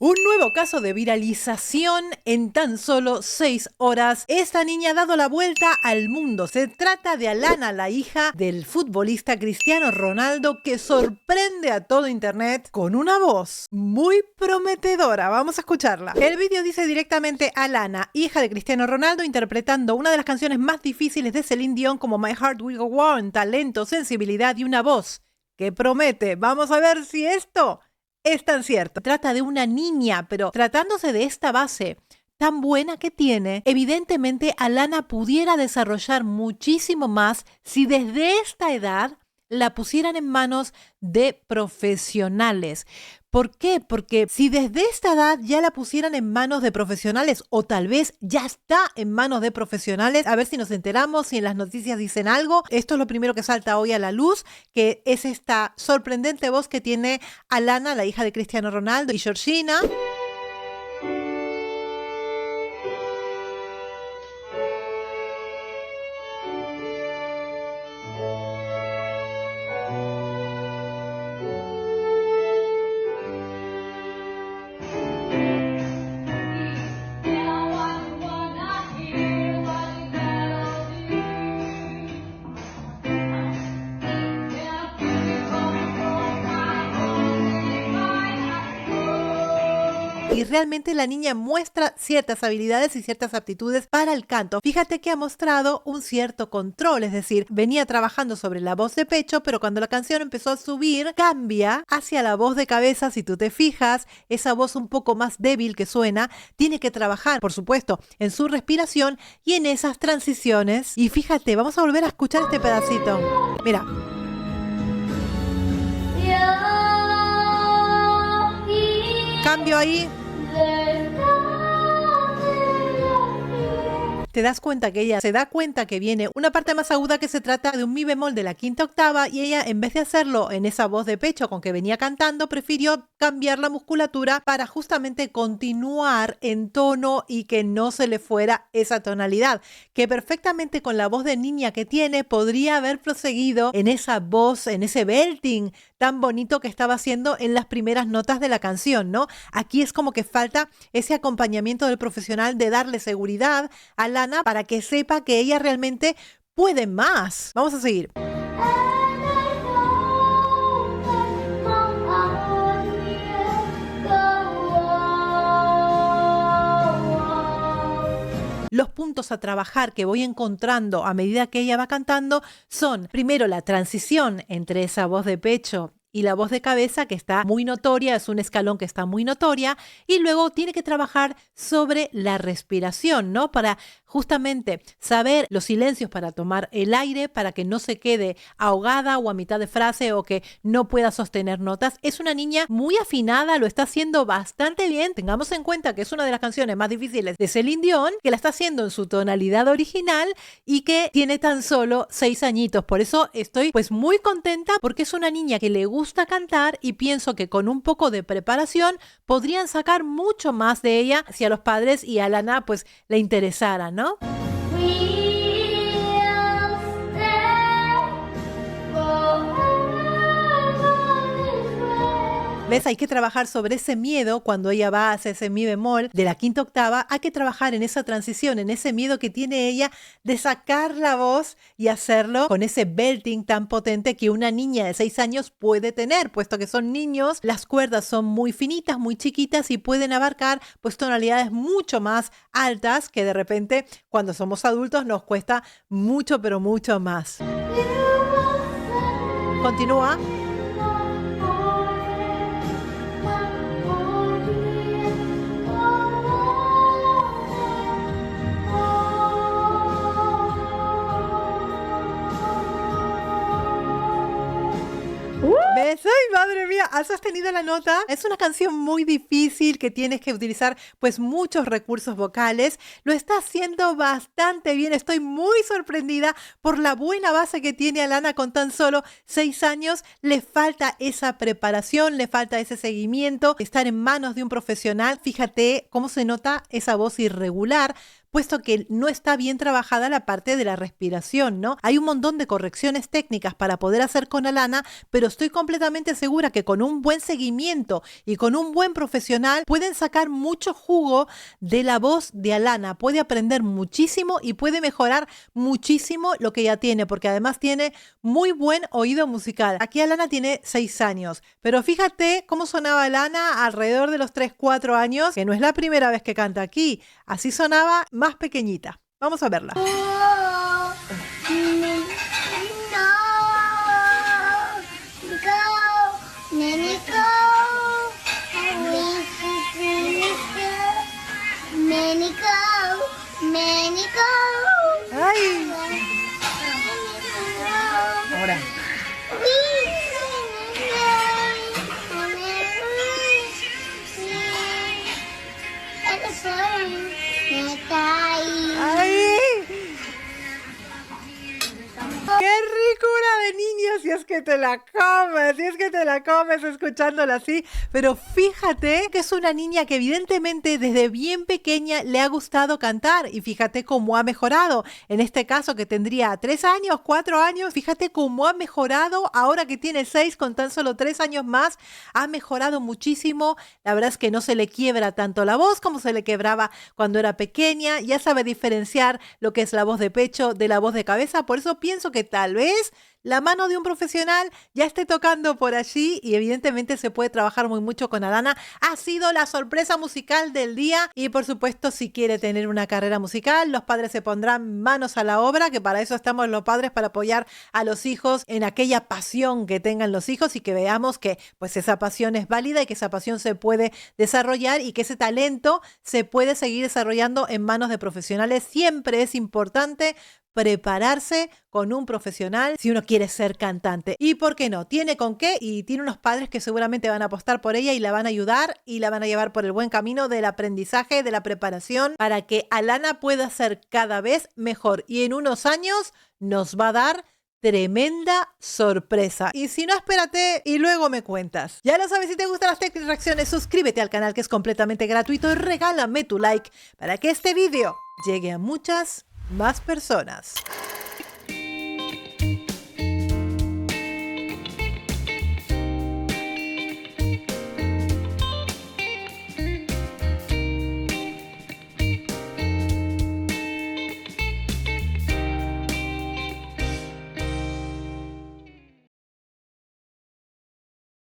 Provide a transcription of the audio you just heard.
Un nuevo caso de viralización en tan solo 6 horas. Esta niña ha dado la vuelta al mundo. Se trata de Alana, la hija del futbolista Cristiano Ronaldo, que sorprende a todo internet con una voz muy prometedora. Vamos a escucharla. El vídeo dice directamente: Alana, hija de Cristiano Ronaldo, interpretando una de las canciones más difíciles de Celine Dion, como My Heart Will Go On. Talento, sensibilidad y una voz que promete. Vamos a ver si esto es tan cierto. Trata de una niña, pero tratándose de esta base tan buena que tiene, evidentemente Alana pudiera desarrollar muchísimo más si desde esta edad la pusieran en manos de profesionales. ¿Por qué? Porque si desde esta edad ya la pusieran en manos de profesionales, o tal vez ya está en manos de profesionales, a ver si nos enteramos, si en las noticias dicen algo. Esto es lo primero que salta hoy a la luz, que es esta sorprendente voz que tiene Alana, la hija de Cristiano Ronaldo, y Georgina. Y realmente la niña muestra ciertas habilidades y ciertas aptitudes para el canto. Fíjate que ha mostrado un cierto control, es decir, venía trabajando sobre la voz de pecho, pero cuando la canción empezó a subir, cambia hacia la voz de cabeza. Si tú te fijas, esa voz un poco más débil que suena, tiene que trabajar, por supuesto, en su respiración y en esas transiciones. Y fíjate, vamos a volver a escuchar este pedacito. Mira. Cambio ahí. Te das cuenta que ella se da cuenta que viene una parte más aguda, que se trata de un mi bemol de la quinta octava, y ella, en vez de hacerlo en esa voz de pecho con que venía cantando, prefirió cambiar la musculatura para justamente continuar en tono y que no se le fuera esa tonalidad, que perfectamente con la voz de niña que tiene podría haber proseguido en esa voz, en ese belting tan bonito que estaba haciendo en las primeras notas de la canción, ¿no? Aquí es como que falta ese acompañamiento del profesional, de darle seguridad a Lana para que sepa que ella realmente puede más. Vamos a seguir. Los puntos a trabajar que voy encontrando a medida que ella va cantando son, primero, la transición entre esa voz de pecho y la voz de cabeza, que está muy notoria, es un escalón que está muy notoria, y luego tiene que trabajar sobre la respiración, ¿no? Para justamente saber los silencios para tomar el aire, para que no se quede ahogada o a mitad de frase, o que no pueda sostener notas. Es una niña muy afinada, lo está haciendo bastante bien. Tengamos en cuenta que es una de las canciones más difíciles de Celine Dion, que la está haciendo en su tonalidad original y que tiene tan solo 6 añitos. Por eso estoy pues muy contenta, porque es una niña que le gusta cantar, y pienso que con un poco de preparación podrían sacar mucho más de ella si a los padres y a Lana pues le interesara, ¿no? ¿Ves? Hay que trabajar sobre ese miedo cuando ella va hacia ese mi bemol de la quinta octava. Hay que trabajar en esa transición, en ese miedo que tiene ella de sacar la voz y hacerlo con ese belting tan potente que una niña de 6 años puede tener, puesto que son niños. Las cuerdas son muy finitas, muy chiquitas, y pueden abarcar pues tonalidades mucho más altas que de repente cuando somos adultos nos cuesta mucho, pero mucho más. Continúa. ¿Ves? ¡Ay, madre mía! Has sostenido la nota. Es una canción muy difícil que tienes que utilizar pues muchos recursos vocales. Lo está haciendo bastante bien. Estoy muy sorprendida por la buena base que tiene Alana con tan solo 6 años. Le falta esa preparación, le falta ese seguimiento, estar en manos de un profesional. Fíjate cómo se nota esa voz irregular, puesto que no está bien trabajada la parte de la respiración, ¿no? Hay un montón de correcciones técnicas para poder hacer con Alana, pero estoy completamente completamente segura que con un buen seguimiento y con un buen profesional pueden sacar mucho jugo de la voz de Alana. Puede aprender muchísimo y puede mejorar muchísimo lo que ya tiene, porque además tiene muy buen oído musical. Aquí Alana tiene 6 años, pero fíjate cómo sonaba Alana alrededor de los 3, 4 años, que no es la primera vez que canta aquí. Así sonaba más pequeñita. Vamos a verla. ¡Ay! Ahora. ¡Ay! ¡Qué ricura de niña! Si es que te la comes, si es que te la comes escuchándola así. Pero fíjate que es una niña que evidentemente desde bien pequeña le ha gustado cantar. Y fíjate cómo ha mejorado. En este caso que tendría 3 años, 4 años. Fíjate cómo ha mejorado ahora que tiene 6 con tan solo 3 años más. Ha mejorado muchísimo. La verdad es que no se le quiebra tanto la voz como se le quebraba cuando era pequeña. Ya sabe diferenciar lo que es la voz de pecho de la voz de cabeza. Por eso pienso que tal vez la mano de un profesional ya esté tocando por allí y evidentemente se puede trabajar muy mucho con Alana. Ha sido la sorpresa musical del día y por supuesto si quiere tener una carrera musical, los padres se pondrán manos a la obra, que para eso estamos los padres, para apoyar a los hijos en aquella pasión que tengan los hijos y que veamos que pues esa pasión es válida y que esa pasión se puede desarrollar y que ese talento se puede seguir desarrollando en manos de profesionales. Siempre es importante prepararse con un profesional si uno quiere ser cantante. ¿Y por qué no? Tiene con qué y tiene unos padres que seguramente van a apostar por ella y la van a ayudar y la van a llevar por el buen camino del aprendizaje, de la preparación, para que Alana pueda ser cada vez mejor y en unos años nos va a dar tremenda sorpresa. Y si no, espérate y luego me cuentas. Ya lo sabes, si te gustan las Tech Reacciones, suscríbete al canal que es completamente gratuito y regálame tu like para que este vídeo llegue a muchas más personas.